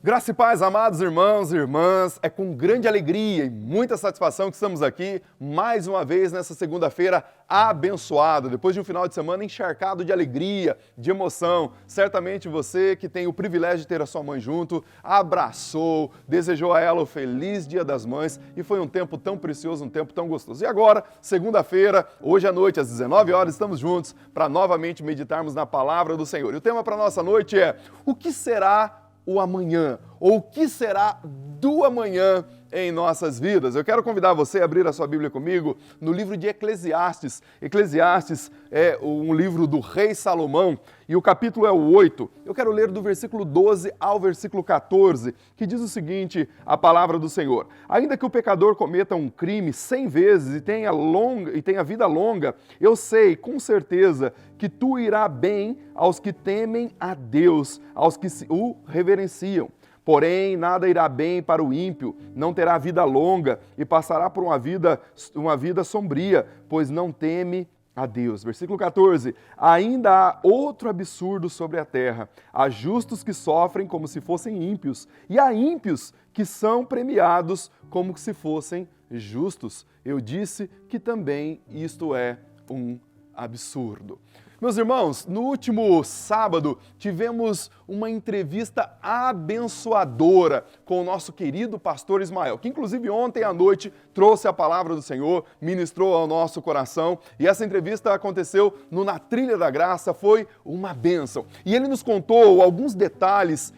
Graça e paz, amados irmãos e irmãs, é com grande alegria e muita satisfação que estamos aqui mais uma vez nessa segunda-feira abençoada, depois de um final de semana encharcado de alegria, de emoção. Certamente você que tem o privilégio de ter a sua mãe junto, abraçou, desejou a ela o feliz Dia das Mães e foi um tempo tão precioso, um tempo tão gostoso. E agora, segunda-feira, hoje à noite, às 19 horas, estamos juntos para novamente meditarmos na palavra do Senhor. E o tema para a nossa noite é: o que será o amanhã, ou o que será do amanhã em nossas vidas? Eu quero convidar você a abrir a sua Bíblia comigo no livro de Eclesiastes. Eclesiastes é um livro do rei Salomão e o capítulo é o 8. Eu quero ler do versículo 12 ao versículo 14, que diz o seguinte, a palavra do Senhor: ainda que o pecador cometa um crime 100 vezes e tenha vida longa, eu sei com certeza que tu irá bem aos que temem a Deus, aos que o reverenciam. Porém, nada irá bem para o ímpio, não terá vida longa e passará por uma vida sombria, pois não teme a Deus. Versículo 14, ainda há outro absurdo sobre a terra. Há justos que sofrem como se fossem ímpios, e há ímpios que são premiados como se fossem justos. Eu disse que também isto é um absurdo. Meus irmãos, no último sábado tivemos uma entrevista abençoadora com o nosso querido pastor Ismael, que inclusive ontem à noite trouxe a palavra do Senhor, ministrou ao nosso coração, e essa entrevista aconteceu no Na Trilha da Graça, foi uma bênção. E ele nos contou alguns detalhes,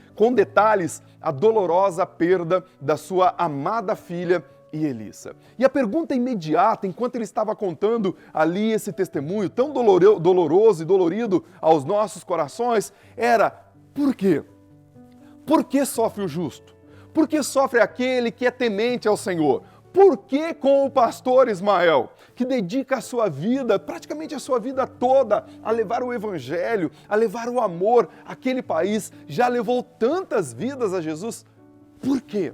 a dolorosa perda da sua amada filha, e Elissa. E a pergunta imediata, enquanto ele estava contando ali esse testemunho tão doloroso e dolorido aos nossos corações, era: por quê? Por que sofre o justo? Por que sofre aquele que é temente ao Senhor? Por que com o pastor Ismael, que dedica a sua vida, praticamente a sua vida toda, a levar o evangelho, a levar o amor àquele país, já levou tantas vidas a Jesus? Por quê?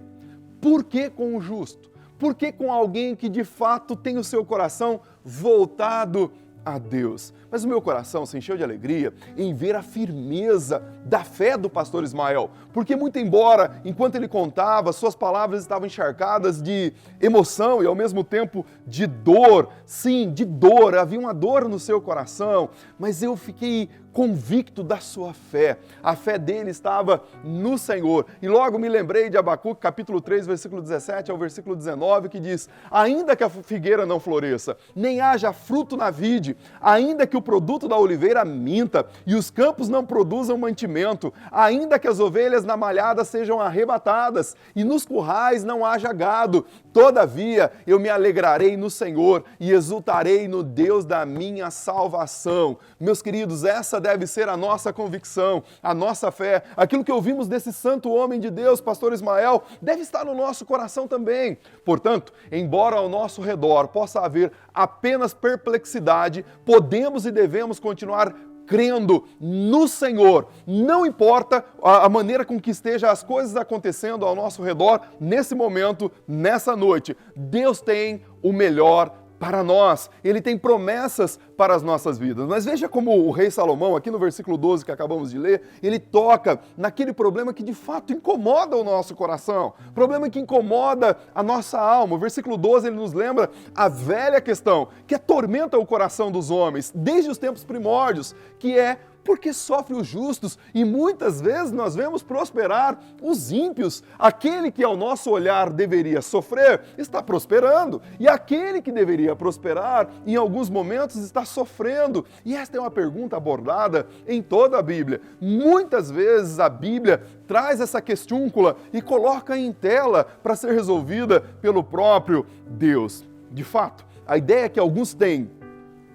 Por que com o justo? Por que com alguém que de fato tem o seu coração voltado a Deus? Mas o meu coração se encheu de alegria em ver a firmeza da fé do pastor Ismael, porque muito embora, enquanto ele contava, suas palavras estavam encharcadas de emoção e ao mesmo tempo de dor, sim, de dor, havia uma dor no seu coração, mas eu fiquei convicto da sua fé. A fé dele estava no Senhor. E logo me lembrei de Abacuque, capítulo 3, versículo 17 ao versículo 19, que diz: ainda que a figueira não floresça, nem haja fruto na vide, ainda que o produto da oliveira minta e os campos não produzam mantimento, ainda que as ovelhas na malhada sejam arrebatadas e nos currais não haja gado, todavia eu me alegrarei no Senhor e exultarei no Deus da minha salvação. Meus queridos, essa deve ser a nossa convicção, a nossa fé. Aquilo que ouvimos desse santo homem de Deus, pastor Ismael, deve estar no nosso coração também. Portanto, embora ao nosso redor possa haver apenas perplexidade, podemos e devemos continuar crendo no Senhor. Não importa a maneira com que estejam as coisas acontecendo ao nosso redor, nesse momento, nessa noite, Deus tem o melhor para nós. Ele tem promessas para as nossas vidas. Mas veja como o rei Salomão, aqui no versículo 12 que acabamos de ler, ele toca naquele problema que de fato incomoda o nosso coração, problema que incomoda a nossa alma. O versículo 12 ele nos lembra a velha questão que atormenta o coração dos homens desde os tempos primórdios, que é: porque sofre os justos e muitas vezes nós vemos prosperar os ímpios. Aquele que ao nosso olhar deveria sofrer está prosperando, e aquele que deveria prosperar em alguns momentos está sofrendo. E esta é uma pergunta abordada em toda a Bíblia. Muitas vezes a Bíblia traz essa questúncula e coloca em tela para ser resolvida pelo próprio Deus. De fato, a ideia que alguns têm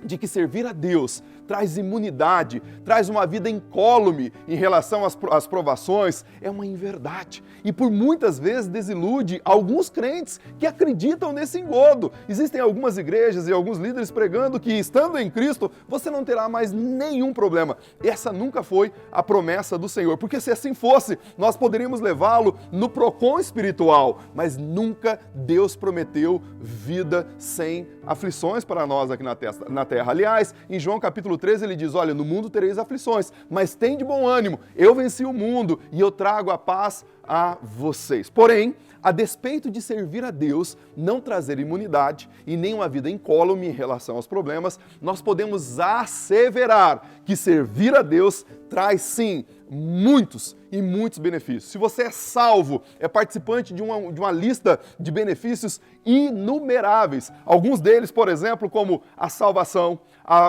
de que servir a Deus traz imunidade, traz uma vida incólume em relação às provações, é uma inverdade. E por muitas vezes desilude alguns crentes que acreditam nesse engodo. Existem algumas igrejas e alguns líderes pregando que, estando em Cristo, você não terá mais nenhum problema. Essa nunca foi a promessa do Senhor, porque se assim fosse, nós poderíamos levá-lo no Procon espiritual, mas nunca Deus prometeu vida sem aflições para nós aqui na terra. Aliás, em João capítulo versículo 13 ele diz, olha, no mundo tereis aflições, mas tem de bom ânimo, eu venci o mundo e eu trago a paz a vocês. Porém, a despeito de servir a Deus, não trazer imunidade e nem uma vida incólume em relação aos problemas, nós podemos asseverar que servir a Deus traz sim muitos e muitos benefícios. Se você é salvo, é participante de uma lista de benefícios inumeráveis. Alguns deles, por exemplo, como a salvação,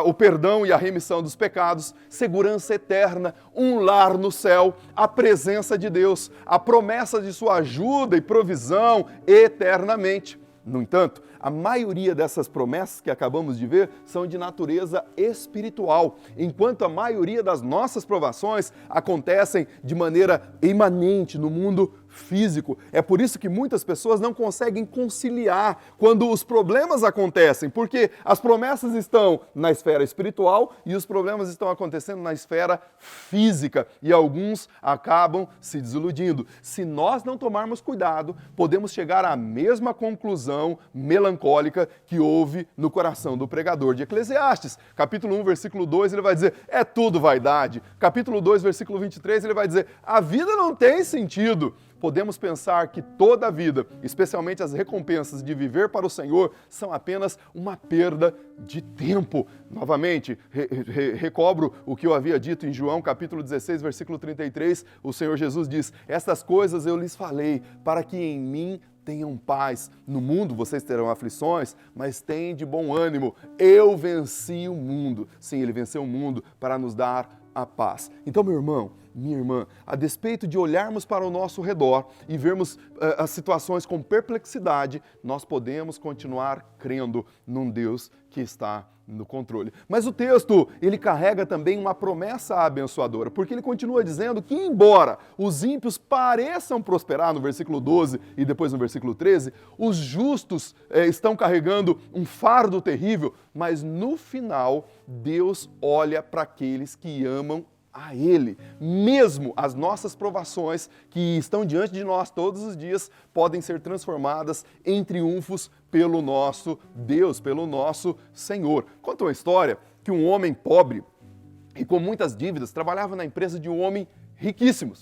o perdão e a remissão dos pecados, segurança eterna, um lar no céu, a presença de Deus, a promessa de sua ajuda e provisão eternamente. No entanto, a maioria dessas promessas que acabamos de ver são de natureza espiritual, enquanto a maioria das nossas provações acontecem de maneira imanente no mundo físico. É por isso que muitas pessoas não conseguem conciliar quando os problemas acontecem, porque as promessas estão na esfera espiritual e os problemas estão acontecendo na esfera física e alguns acabam se desiludindo. Se nós não tomarmos cuidado, podemos chegar à mesma conclusão melancólica que houve no coração do pregador de Eclesiastes. Capítulo 1, versículo 2, ele vai dizer, é tudo vaidade. Capítulo 2, versículo 23, ele vai dizer, a vida não tem sentido. Podemos pensar que toda a vida, especialmente as recompensas de viver para o Senhor, são apenas uma perda de tempo. Novamente, recobro o que eu havia dito em João, capítulo 16, versículo 33, o Senhor Jesus diz, estas coisas eu lhes falei, para que em mim tenham paz. No mundo vocês terão aflições, mas tenham de bom ânimo. Eu venci o mundo. Sim, ele venceu o mundo para nos dar a paz. Então, meu irmão, minha irmã, a despeito de olharmos para o nosso redor e vermos as situações com perplexidade, nós podemos continuar crendo num Deus que está no controle. Mas o texto, ele carrega também uma promessa abençoadora, porque ele continua dizendo que, embora os ímpios pareçam prosperar, no versículo 12 e depois no versículo 13, os justos estão carregando um fardo terrível, mas no final, Deus olha para aqueles que amam a Ele. Mesmo as nossas provações que estão diante de nós todos os dias podem ser transformadas em triunfos pelo nosso Deus, pelo nosso Senhor. Conta uma história que um homem pobre e com muitas dívidas trabalhava na empresa de um homem riquíssimo.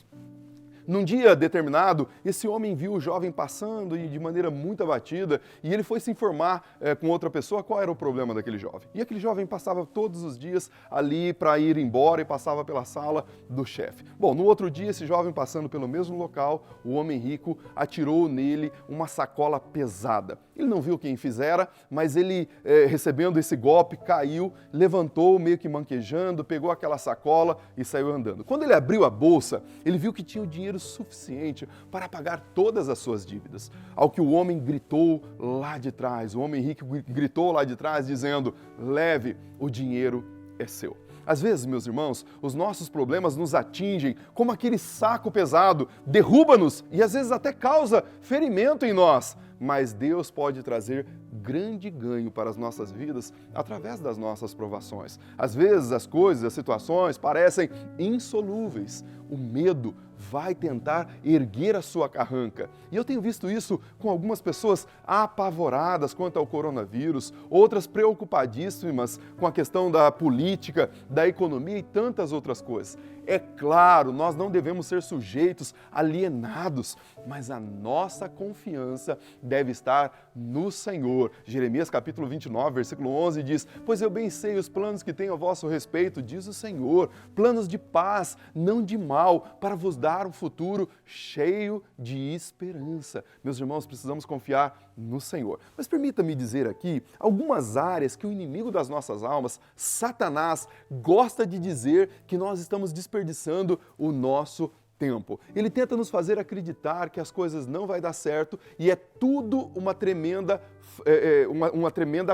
Num dia determinado, esse homem viu o jovem passando e de maneira muito abatida e ele foi se informar com outra pessoa qual era o problema daquele jovem. E aquele jovem passava todos os dias ali para ir embora e passava pela sala do chefe. Bom, no outro dia, esse jovem passando pelo mesmo local, o homem rico atirou nele uma sacola pesada. Ele não viu quem fizera, mas ele, recebendo esse golpe, caiu, levantou meio que manquejando, pegou aquela sacola e saiu andando. Quando ele abriu a bolsa, ele viu que tinha o dinheiro suficiente para pagar todas as suas dívidas. Ao que o homem gritou lá de trás, o homem rico gritou lá de trás dizendo, leve, o dinheiro é seu. Às vezes, meus irmãos, os nossos problemas nos atingem como aquele saco pesado, derruba-nos e às vezes até causa ferimento em nós. Mas Deus pode trazer grande ganho para as nossas vidas através das nossas provações. Às vezes as coisas, as situações parecem insolúveis. O medo vai tentar erguer a sua carranca. E eu tenho visto isso com algumas pessoas apavoradas quanto ao coronavírus, outras preocupadíssimas com a questão da política, da economia e tantas outras coisas. É claro, nós não devemos ser sujeitos, alienados, mas a nossa confiança deve estar no Senhor. Jeremias capítulo 29, versículo 11 diz, pois eu bem sei os planos que tenho a vosso respeito, diz o Senhor, planos de paz, não de mal, para vos dar um futuro cheio de esperança. Meus irmãos, precisamos confiar no Senhor. Mas permita-me dizer aqui algumas áreas que o inimigo das nossas almas, Satanás, gosta de dizer que nós estamos desperdiçando o nosso tempo. Ele tenta nos fazer acreditar que as coisas não vai dar certo e é tudo uma tremenda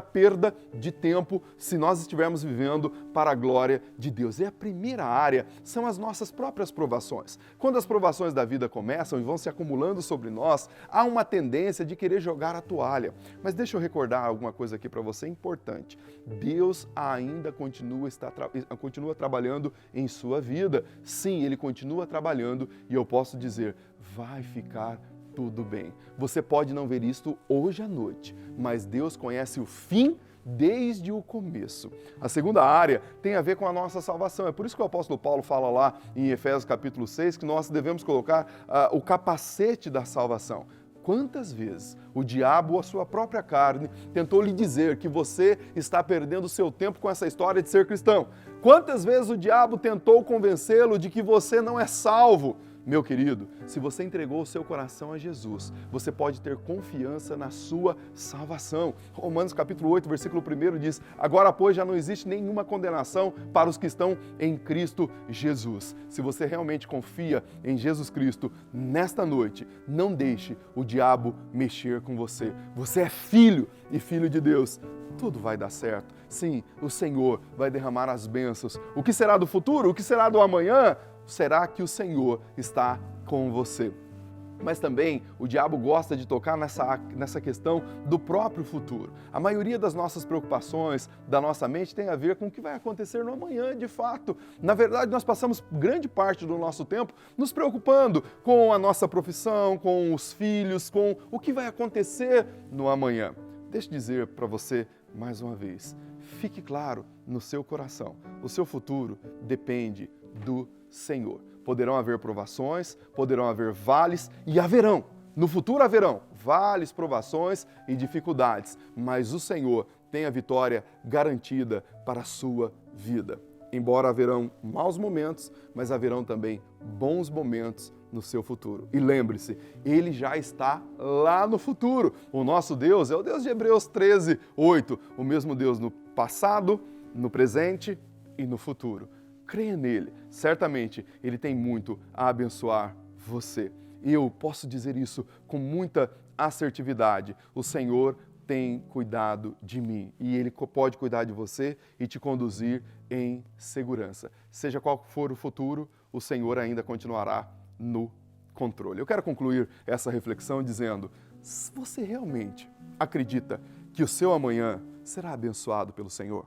perda de tempo se nós estivermos vivendo para a glória de Deus. E a primeira área são as nossas próprias provações. Quando as provações da vida começam e vão se acumulando sobre nós, há uma tendência de querer jogar a toalha. Mas deixa eu recordar alguma coisa aqui para você importante. Deus ainda continua trabalhando em sua vida. Sim, Ele continua trabalhando e eu posso dizer, vai ficar tudo bem. Você pode não ver isto hoje à noite, mas Deus conhece o fim desde o começo. A segunda área tem a ver com a nossa salvação. É por isso que o apóstolo Paulo fala lá em Efésios capítulo 6 que nós devemos colocar o capacete da salvação. Quantas vezes o diabo, a sua própria carne, tentou lhe dizer que você está perdendo o seu tempo com essa história de ser cristão? Quantas vezes o diabo tentou convencê-lo de que você não é salvo? Meu querido, se você entregou o seu coração a Jesus, você pode ter confiança na sua salvação. Romanos capítulo 8, versículo 1 diz: agora, pois, já não existe nenhuma condenação para os que estão em Cristo Jesus. Se você realmente confia em Jesus Cristo, nesta noite, não deixe o diabo mexer com você. Você é filho e filho de Deus. Tudo vai dar certo. Sim, o Senhor vai derramar as bênçãos. O que será do futuro? O que será do amanhã? Será que o Senhor está com você? Mas também o diabo gosta de tocar nessa questão do próprio futuro. A maioria das nossas preocupações, da nossa mente, tem a ver com o que vai acontecer no amanhã, de fato. Na verdade, nós passamos grande parte do nosso tempo nos preocupando com a nossa profissão, com os filhos, com o que vai acontecer no amanhã. Deixa eu dizer para você mais uma vez, fique claro no seu coração, o seu futuro depende do Senhor. Poderão haver provações, poderão haver vales e haverão, no futuro haverão vales, provações e dificuldades, mas o Senhor tem a vitória garantida para a sua vida. Embora haverão maus momentos, mas haverão também bons momentos no seu futuro. E lembre-se, Ele já está lá no futuro. O nosso Deus é o Deus de Hebreus 13, 8, o mesmo Deus no passado, no presente e no futuro. Creia nele, certamente Ele tem muito a abençoar você. E eu posso dizer isso com muita assertividade. O Senhor tem cuidado de mim e Ele pode cuidar de você e te conduzir em segurança. Seja qual for o futuro, o Senhor ainda continuará no controle. Eu quero concluir essa reflexão dizendo: você realmente acredita que o seu amanhã será abençoado pelo Senhor?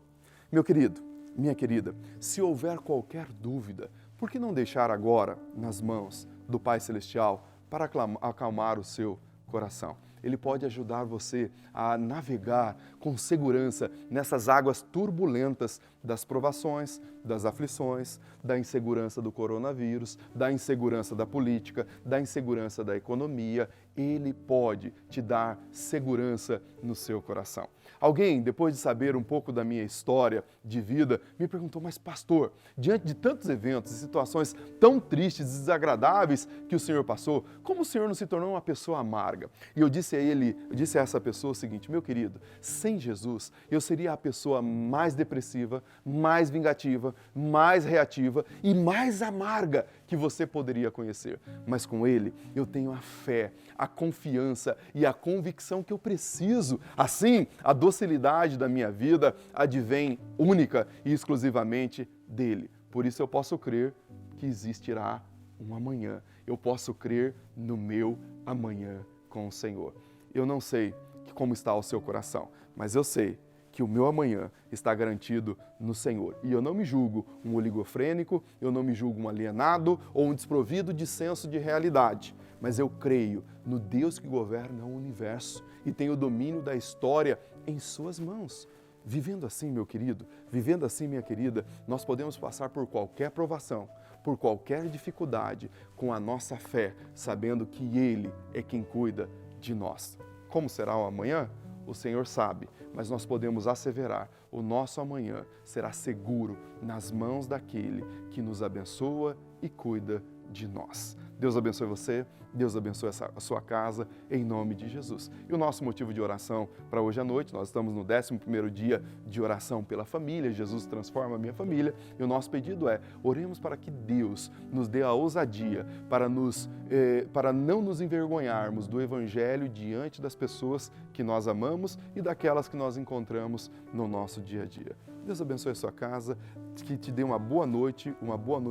Meu querido, minha querida, se houver qualquer dúvida, por que não deixar agora nas mãos do Pai Celestial para acalmar o seu coração? Ele pode ajudar você a navegar com segurança nessas águas turbulentas das provações, das aflições, da insegurança do coronavírus, da insegurança da política, da insegurança da economia. Ele pode te dar segurança no seu coração. Alguém, depois de saber um pouco da minha história de vida, me perguntou: mas pastor, diante de tantos eventos e situações tão tristes e desagradáveis que o senhor passou, como o senhor não se tornou uma pessoa amarga? E eu disse a essa pessoa o seguinte: meu querido, sem Jesus eu seria a pessoa mais depressiva, mais vingativa, mais reativa e mais amarga que você poderia conhecer. Mas com Ele eu tenho a fé, a confiança e a convicção que eu preciso. Assim, a docilidade da minha vida advém única e exclusivamente dEle. Por isso eu posso crer que existirá um amanhã. Eu posso crer no meu amanhã com o Senhor. Eu não sei como está o seu coração, mas eu sei que o meu amanhã está garantido no Senhor. E eu não me julgo um oligofrênico, eu não me julgo um alienado ou um desprovido de senso de realidade, mas eu creio no Deus que governa o universo e tem o domínio da história em suas mãos. Vivendo assim, meu querido, vivendo assim, minha querida, nós podemos passar por qualquer provação, por qualquer dificuldade, com a nossa fé, sabendo que Ele é quem cuida de nós. Como será o amanhã? O Senhor sabe, mas nós podemos asseverar: o nosso amanhã será seguro nas mãos daquele que nos abençoa e cuida de nós. Deus abençoe você, Deus abençoe a sua casa, em nome de Jesus. E o nosso motivo de oração para hoje à noite, nós estamos no 11º dia de oração pela família, Jesus transforma a minha família, e o nosso pedido é: oremos para que Deus nos dê a ousadia para não nos envergonharmos do Evangelho diante das pessoas que nós amamos e daquelas que nós encontramos no nosso dia a dia. Deus abençoe a sua casa, que te dê uma boa noite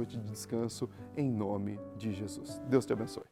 de descanso, em nome de Jesus. Deus te abençoe.